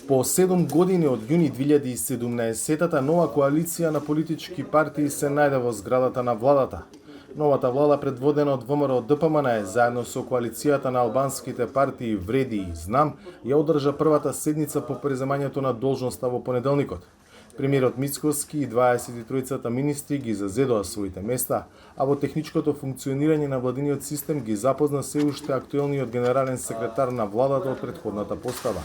По 7 години од јуни 2017-та нова коалиција на политички партии се најде во зградата на владата. Новата влада, предводена од ВМРО ДПМН, заедно со коалицијата на албанските партии Вреди и Знам, ја одржа првата седница по преземањето на должноста во понеделникот. Премиерот Мицкоски и 23-цата министри ги зазедоа своите места, а во техничкото функционирање на владиниот систем ги запозна се уште актуелниот генерален секретар на владата од претходната постава.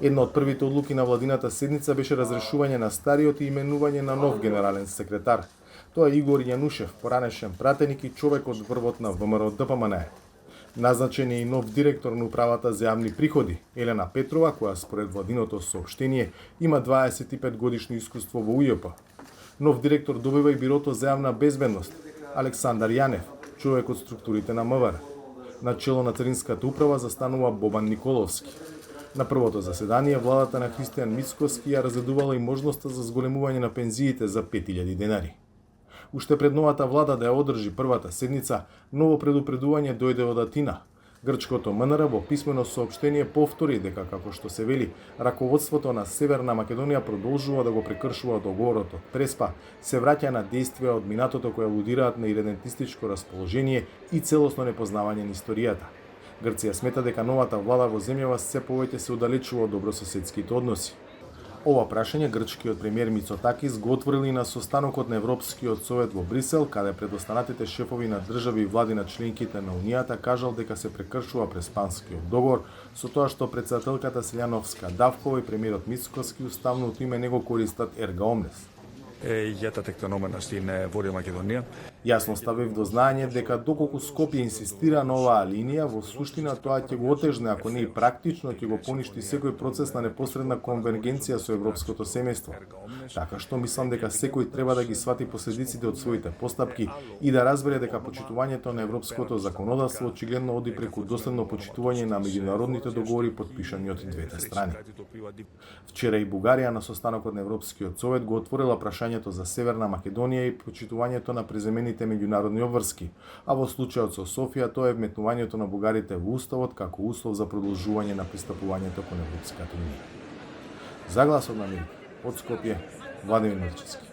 Една од првите одлуки на владината седница беше разрешување на стариот и именување на нов генерален секретар. Тоа е Игор Јанушев, поранешен пратеник и човек од врвот на ВМРО ДПМН. Назначен е и нов директор на управата за јавни приходи, Елена Петрова, која според владиното соопштение има 25 годишно искуство во УЈП. Нов директор добива и бирото за јавна безбедност, Александар Јанев, човек од структурите на МВР. На чело на Царинската управа застанува Бобан Николовски. На првото заседание владата на Христијан Мицкоски ја разгледувала и можноста за зголемување на пензиите за 5000 денари. Уште пред новата влада да ја одржи првата седница, ново предупредување дојде од Атина. Грчкото МНР во писмено соопштение повтори дека, како што се вели, раководството на Северна Македонија продолжува да го прекршува договорот од Преспа, се враќа на действија од минатото кои алудираат на иредентистичко расположение и целосно непознавање на историјата. Грција смета дека новата влада во земјава се повеќе се удалечува од добрососедските односи. Ова прашање грчкиот премиер Мицотакис го отворили на состанокот на Европскиот совет во Брисел, каде пред останатите шефови на држави и влади на членките на Унијата кажал дека се прекршува Преспанскиот договор, со тоа што претседателката Селјановска Давкова и премиерот Мицкоски уставното име него користат ерга омнес. Για τα τεκτενόμενα στην Βόρεια Μακεδονία. Јасно ставив до знаење дека доколку Скопје инсистира на оваа линија, во суштина тоа ќе го отежне, ако не и практично ќе го поништи секој процес на непосредна конвергенција со европското семејство. Така што мислам дека секој треба да ги свати последиците од своите постапки и да разбере дека почитувањето на европското законодавство очигледно оди преку доследно почитување на меѓународните договори потпишани од двете страни. Вчера и Бугарија на состанокот на Европскиот совет го отворила прашањето за Северна Македонија и почитувањето на преземените меѓународни обврски, а во случајот со Софија тоа е вметнувањето на бугарите во уставот како услов за продолжување на пристапувањето кон Европската унија. За Гласот на Америка, од Скопје, Владимир Мирчевски.